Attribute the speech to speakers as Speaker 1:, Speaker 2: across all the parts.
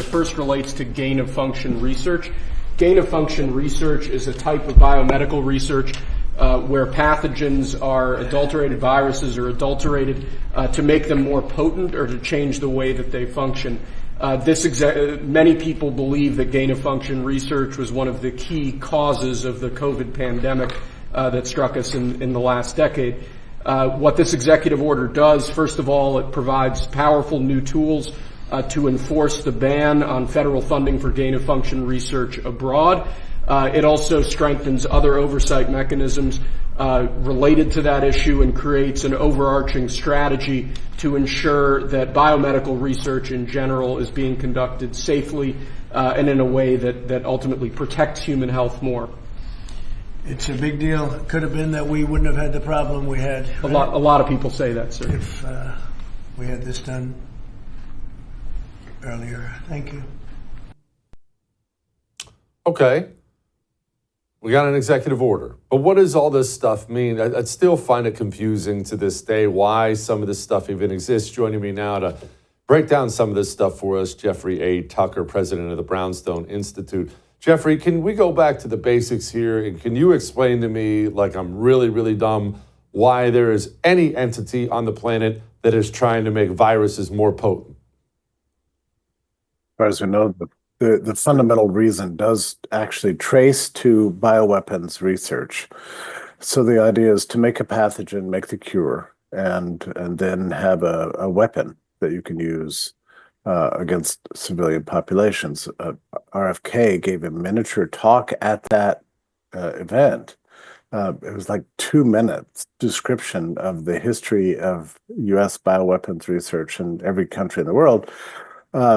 Speaker 1: first relates to gain-of-function research. Gain-of-function research is a type of biomedical research where pathogens are adulterated, viruses are adulterated to make them more potent or to change the way that they function. Many people believe that gain-of-function research was one of the key causes of the COVID pandemic that struck us in the last decade. What this executive order does, first of all, it provides powerful new tools to enforce the ban on federal funding for gain-of-function research abroad. It also strengthens other oversight mechanisms related to that issue and creates an overarching strategy to ensure that biomedical research in general is being conducted safely and in a way that ultimately protects human health more.
Speaker 2: It's a big deal. It could have been that we wouldn't have had the problem we had. Right?
Speaker 1: A lot of people say that, sir.
Speaker 2: If we had this done earlier. Thank you.
Speaker 3: Okay. We got an executive order. But what does all this stuff mean? I still find it confusing to this day why some of this stuff even exists. Joining me now to break down some of this stuff for us, Jeffrey A. Tucker, president of the Brownstone Institute. Jeffrey, can we go back to the basics here? And can you explain to me, like I'm really, really dumb, why there is any entity on the planet that is trying to make viruses more potent?
Speaker 4: As far as we know, the fundamental reason does actually trace to bioweapons research. So the idea is to make a pathogen, make the cure, and then have a weapon that you can use against civilian populations. RFK gave a miniature talk at that event. It was like 2 minutes description of the history of U.S. bioweapons research in every country in the world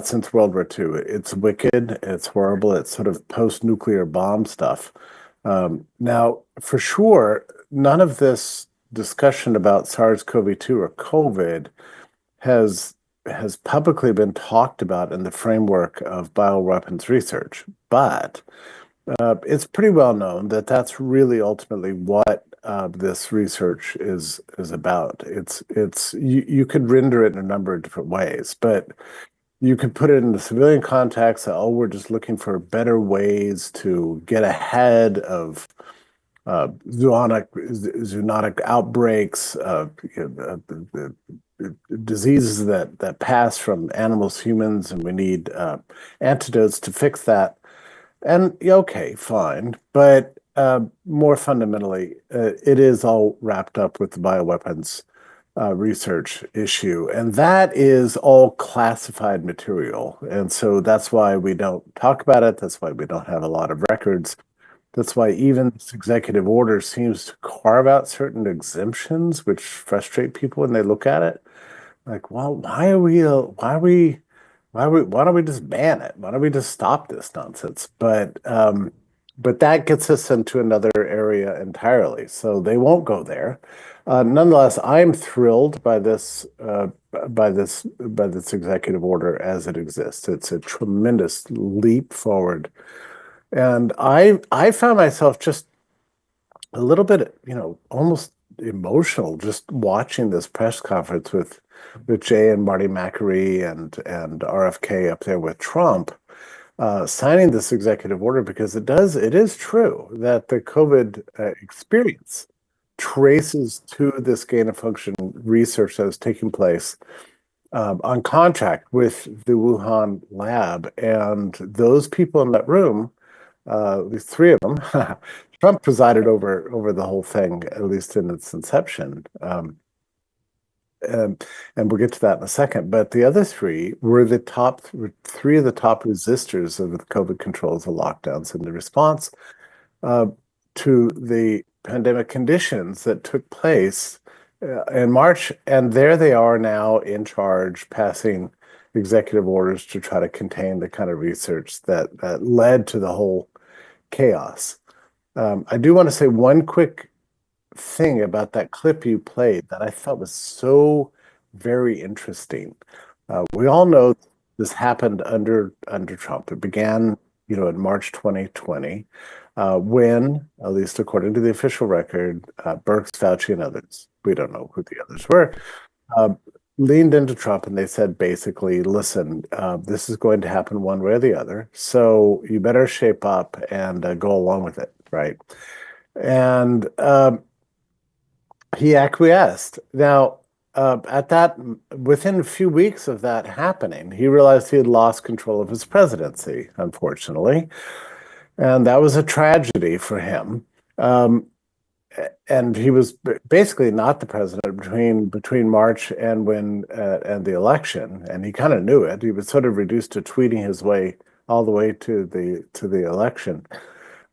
Speaker 4: since World War II. It's wicked, it's horrible, it's sort of post-nuclear bomb stuff. Now, for sure, none of this discussion about SARS-CoV-2 or COVID has publicly been talked about in the framework of bioweapons research, but it's pretty well known that that's really ultimately what this research is about. You could render it in a number of different ways, but you could put it in the civilian context. We're just looking for better ways to get ahead of zoonotic outbreaks, diseases that pass from animals to humans, and we need antidotes to fix that. And okay, fine, but more fundamentally, it is all wrapped up with the bioweapons research issue, and that is all classified material, and so that's why we don't talk about it. That's why we don't have a lot of records. That's why even this executive order seems to carve out certain exemptions, which frustrate people when they look at it. Like, well, why don't we just ban it? Why don't we just stop this nonsense? But that gets us into another area entirely. So they won't go there. Nonetheless, I'm thrilled by this executive order as it exists. It's a tremendous leap forward. And I found myself just a little bit, almost emotional just watching this press conference with Jay and Marty McCreary and RFK up there with Trump signing this executive order, because it is true that the COVID experience traces to this gain-of-function research that is taking place on contract with the Wuhan lab. And those people in that room, at least 3 of them, Trump presided over the whole thing, at least in its inception. And we'll get to that in a second. But the other 3 were the top 3 of the top resistors of the COVID controls and lockdowns in the response to the pandemic conditions that took place in March. And there they are now in charge, passing executive orders to try to contain the kind of research that led to the whole chaos. I do want to say one quick thing about that clip you played that I thought was so very interesting. We all know this happened under Trump. It began, in March 2020, when, at least according to the official record, Birx, Fauci, and others, we don't know who the others were, leaned into Trump and they said basically, listen, this is going to happen one way or the other, so you better shape up and go along with it, right? And he acquiesced. Now, within a few weeks of that happening, he realized he had lost control of his presidency, unfortunately, and that was a tragedy for him. Um, and he was basically not the president between March and and the election, and he kind of knew it. He was sort of reduced to tweeting his way all the way to the election.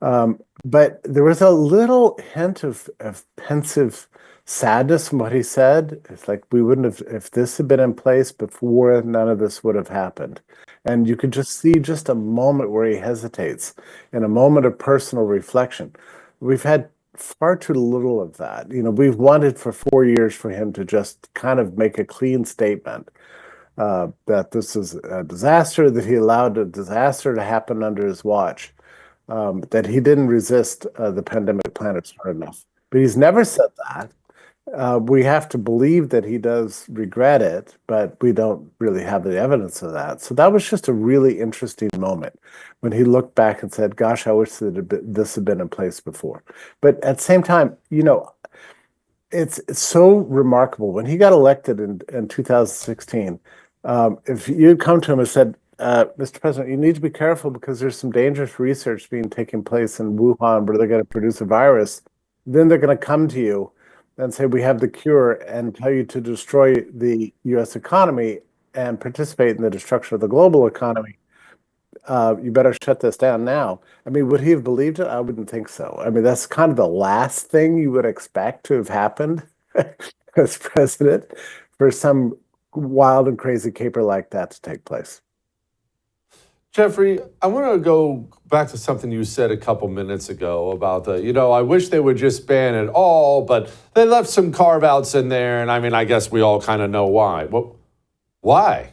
Speaker 4: But there was a little hint of pensive sadness in what he said. It's like we wouldn't have, if this had been in place before, none of this would have happened. And you could just see just a moment where he hesitates in a moment of personal reflection. We've had far too little of that. We've wanted for 4 years for him to just kind of make a clean statement that this is a disaster, that he allowed a disaster to happen under his watch, that he didn't resist the pandemic plan hard enough. But he's never said that. We have to believe that he does regret it, but we don't really have the evidence of that. So that was just a really interesting moment when he looked back and said, gosh, I wish this had been in place before. But at the same time, it's so remarkable. When he got elected in 2016, if you'd come to him and said, Mr. President, you need to be careful because there's some dangerous research being taken place in Wuhan where they're going to produce a virus, then they're going to come to you and say, we have the cure, and tell you to destroy the U.S. economy and participate in the destruction of the global economy. You better shut this down now. I mean, would he have believed it? I wouldn't think so. I mean, that's kind of the last thing you would expect to have happened as president for some wild and crazy caper like that to take place.
Speaker 3: Jeffrey, I want to go back to something you said a couple minutes ago about I wish they would just ban it all, but they left some carve outs in there. And I mean, I guess we all kind of know why. Well, why?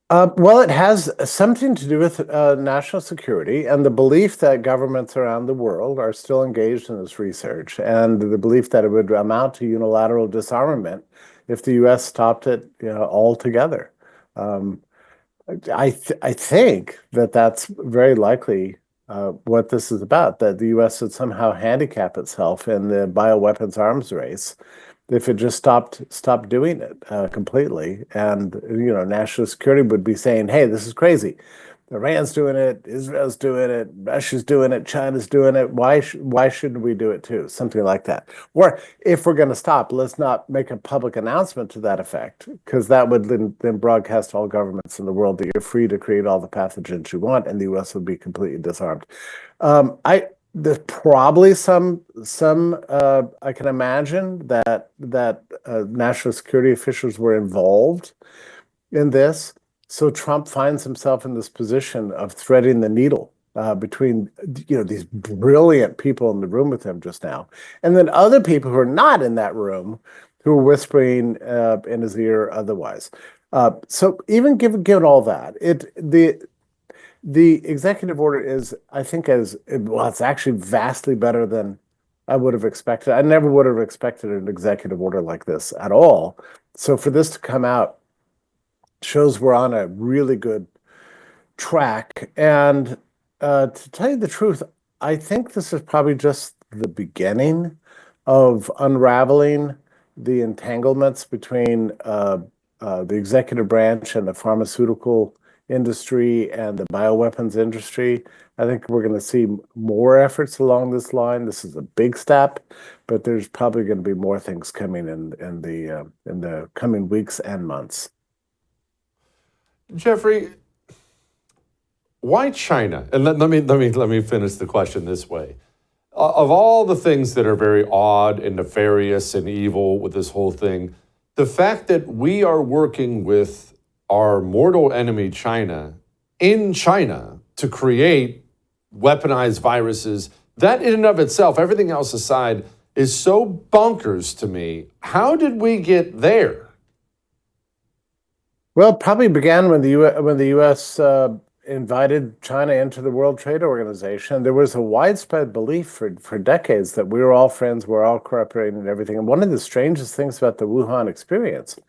Speaker 4: Well, it has something to do with national security and the belief that governments around the world are still engaged in this research, and the belief that it would amount to unilateral disarmament if the U.S. stopped it, altogether. I think that that's very likely what this is about, that the U.S. would somehow handicap itself in the bioweapons arms race if it just stopped doing it completely. And, national security would be saying, hey, this is crazy. Iran's doing it, Israel's doing it, Russia's doing it, China's doing it. Why shouldn't we do it too? Something like that. Or if we're going to stop, let's not make a public announcement to that effect, because that would then broadcast to all governments in the world that you're free to create all the pathogens you want, and the U.S. would be completely disarmed. There's probably some I can imagine that national security officials were involved in this. So Trump finds himself in this position of threading the needle between these brilliant people in the room with him just now, and then other people who are not in that room who are whispering in his ear otherwise. So even given all that, the executive order is, I think, it's actually vastly better than I would have expected. I never would have expected an executive order like this at all. So for this to come out shows we're on a really good track. And to tell you the truth, I think this is probably just the beginning of unraveling the entanglements between the executive branch and the pharmaceutical industry and the bioweapons industry. I think we're going to see more efforts along this line. This is a big step, but there's probably going to be more things coming in the coming weeks and months.
Speaker 3: Jeffrey, why China? And let me finish the question this way. Of all the things that are very odd and nefarious and evil with this whole thing, the fact that we are working with our mortal enemy, China, in China to create weaponized viruses, that in and of itself, everything else aside, is so bonkers to me. How did we get there?
Speaker 4: Well, it probably began when the U.S. invited China into the World Trade Organization. There was a widespread belief for decades that we were all friends, we're all cooperating and everything. And one of the strangest things about the Wuhan experience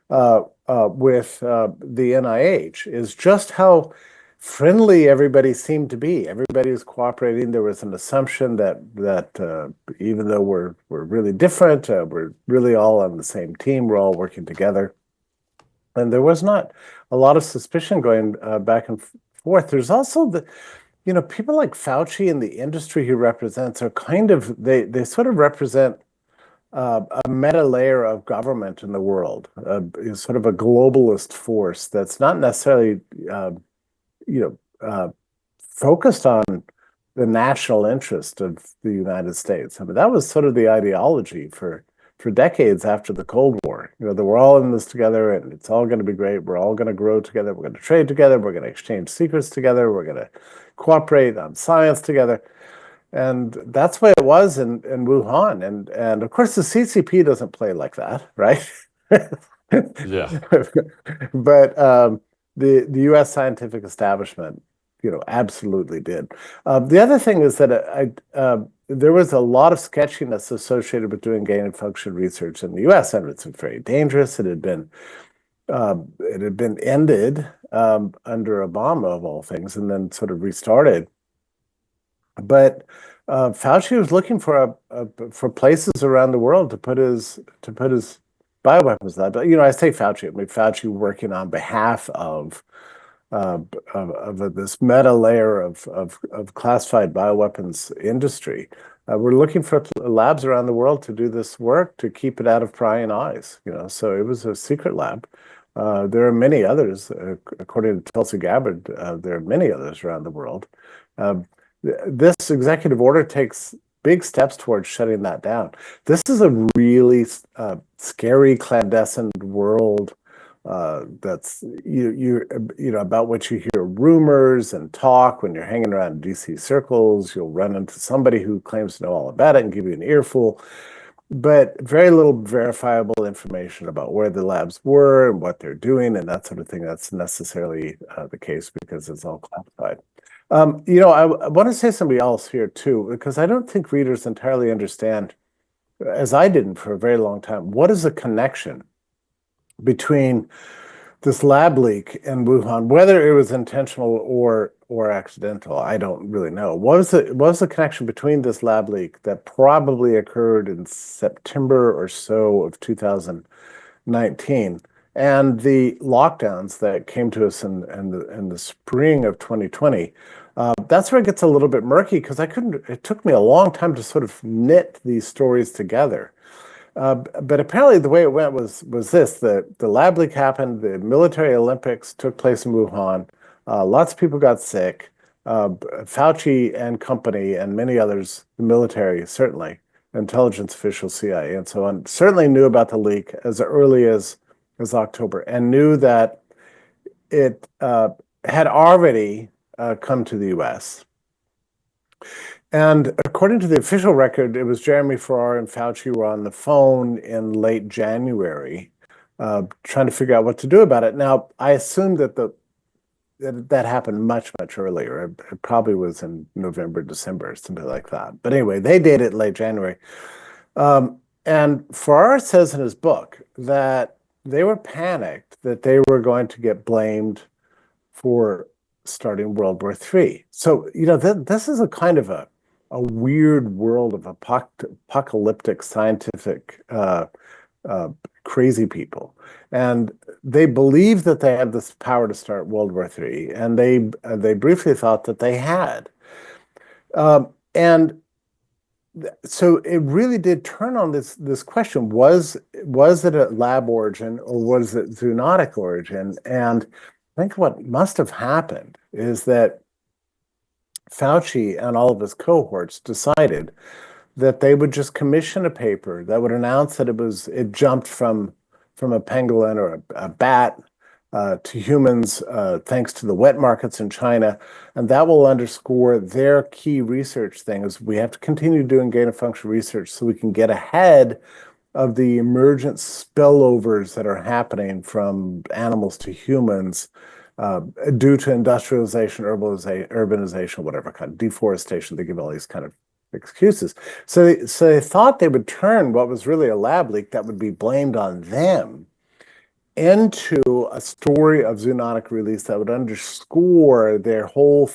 Speaker 4: with the NIH is just how friendly everybody seemed to be. Everybody was cooperating. There was an assumption that even though we're really different, we're really all on the same team. We're all working together. And there was not a lot of suspicion going back and forth. There's also people like Fauci and the industry he represents are they sort of represent a meta layer of government in the world, is sort of a globalist force that's not necessarily, focused on the national interest of the United States. I mean, that was sort of the ideology for decades after the Cold War. That we're all in this together and it's all going to be great. We're all going to grow together. We're going to trade together. We're going to exchange secrets together. We're going to cooperate on science together. And that's the way it was in Wuhan. And of course, the CCP doesn't play like that, right?
Speaker 3: Yeah.
Speaker 4: But the U.S. scientific establishment, absolutely did. The other thing is that there was a lot of sketchiness associated with doing gain of function research in the U.S., and it's very dangerous. It had been ended under Obama, of all things, and then sort of restarted. But Fauci was looking for places around the world to put his bioweapons lab. But I say Fauci. I mean Fauci working on behalf of this meta layer of classified bioweapons industry. We're looking for labs around the world to do this work, to keep it out of prying eyes. So it was a secret lab. There are many others, according to Tulsi Gabbard. There are many others around the world. This executive order takes big steps towards shutting that down. This is a really scary clandestine world that's about which you hear rumors and talk when you're hanging around DC circles. You'll run into somebody who claims to know all about it and give you an earful, but very little verifiable information about where the labs were and what they're doing and that sort of thing. That's necessarily the case because it's all classified. I want to say something else here too, because I don't think readers entirely understand, as I didn't for a very long time, what is the connection between this lab leak in Wuhan, whether it was intentional or accidental. I don't really know. What was the connection between this lab leak that probably occurred in September or so of 2019 and the lockdowns that came to us in the spring of 2020? That's where it gets a little bit murky because it took me a long time to sort of knit these stories together. But apparently the way it went was this: the lab leak happened, the military Olympics took place in Wuhan, lots of people got sick, Fauci and company and many others, the military certainly, intelligence officials, CIA and so on, certainly knew about the leak as early as October and knew that it had already come to the U.S. And according to the official record, it was Jeremy Farrar and Fauci were on the phone in late January trying to figure out what to do about it. Now, I assume that happened much, much earlier. It probably was in November, December, something like that. But anyway, they did it late January. And Farrar says in his book that they were panicked that they were going to get blamed for starting World War III. So, this is a kind of a weird world of apocalyptic scientific crazy people. And they believed that they had this power to start World War III, and they briefly thought that they had. And so it really did turn on this question: was it a lab origin or was it zoonotic origin? And I think what must have happened is that Fauci and all of his cohorts decided that they would just commission a paper that would announce that it jumped from a pangolin or a bat to humans thanks to the wet markets in China, and that will underscore their key research thing is we have to continue doing gain of function research so we can get ahead of the emergent spillovers that are happening from animals to humans due to industrialization, urbanization, whatever kind of deforestation. They give all these kind of excuses. So they thought they would turn what was really a lab leak that would be blamed on them into a story of zoonotic release that would underscore their whole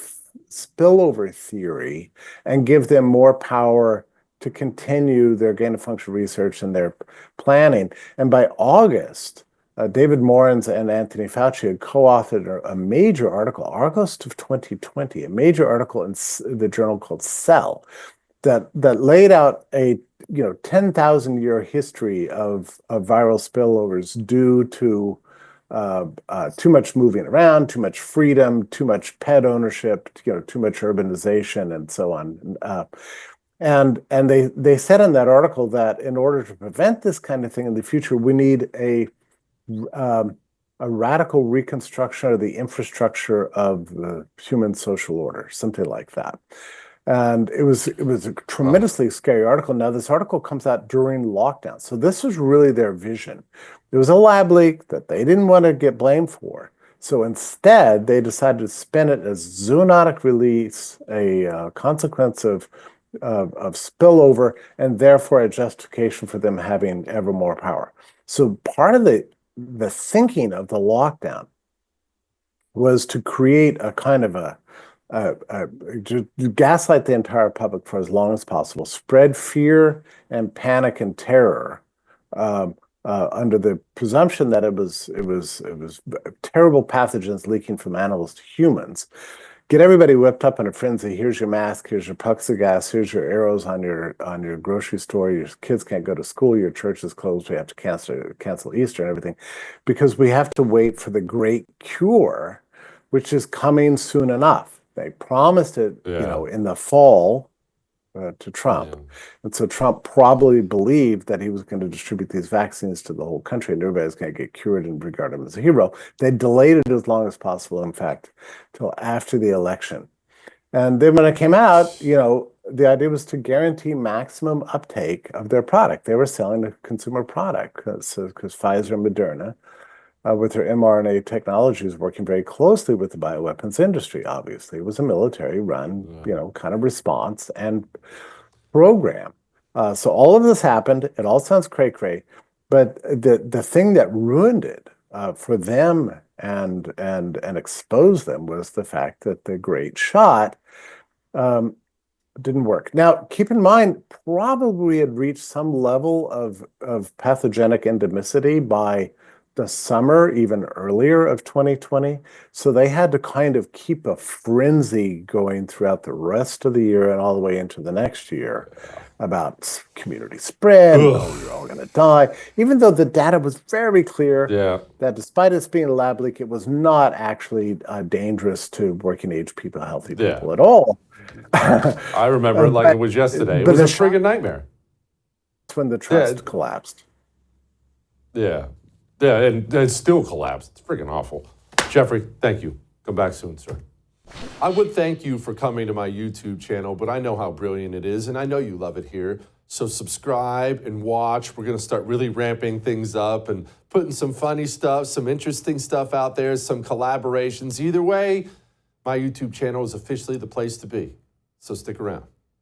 Speaker 4: spillover theory and give them more power to continue their gain of function research and their planning. And by August, David Morens and Anthony Fauci had co-authored a major article, August of 2020, a major article in the journal called Cell, that laid out a 10,000-year history of viral spillovers due to too much moving around, too much freedom, too much pet ownership, too much urbanization, and so on. And they said in that article that in order to prevent this kind of thing in the future, we need a radical reconstruction of the infrastructure of the human social order, something like that. And it was a tremendously scary article. Now, this article comes out during lockdown. So this was really their vision. There was a lab leak that they didn't want to get blamed for. So instead, they decided to spin it as zoonotic release, a consequence of spillover, and therefore a justification for them having ever more power. So part of the thinking of the lockdown was to create a kind of to gaslight the entire public for as long as possible, spread fear and panic and terror under the presumption that it was terrible pathogens leaking from animals to humans. Get everybody whipped up in a frenzy. Here's your mask. Here's your plexiglass. Here's your arrows on your grocery store. Your kids can't go to school. Your church is closed. We have to cancel Easter and everything, because we have to wait for the great cure, which is coming soon enough. They promised it, in the fall to Trump.
Speaker 3: Yeah.
Speaker 4: And so Trump probably believed that he was going to distribute these vaccines to the whole country and everybody's going to get cured and regard him as a hero. They delayed it as long as possible, in fact, till after the election. And then when it came out, the idea was to guarantee maximum uptake of their product. They were selling a consumer product because Pfizer and Moderna, with their mRNA technologies, working very closely with the bioweapons industry. Obviously, it was a military-run, kind of response and program. So all of this happened. It all sounds cray-cray, but the thing that ruined it for them and exposed them was the fact that the great shot didn't work. Now, keep in mind, probably we had reached some level of pathogenic endemicity by the summer, even earlier, of 2020. So they had to kind of keep a frenzy going throughout the rest of the year and all the way into the next year about community spread, you're all going to die, even though the data was very clear that despite it being a lab leak, it was not actually dangerous to working age people, healthy people at all.
Speaker 3: I remember it like it was yesterday. It was a friggin' nightmare.
Speaker 4: That's when the trust collapsed.
Speaker 3: Yeah. Yeah, and it still collapsed. It's freaking awful. Jeffrey, thank you. Come back soon, sir. I would thank you for coming to my YouTube channel, but I know how brilliant it is, and I know you love it here. So subscribe and watch. We're going to start really ramping things up and putting some funny stuff, some interesting stuff out there, some collaborations. Either way, my YouTube channel is officially the place to be. So stick around.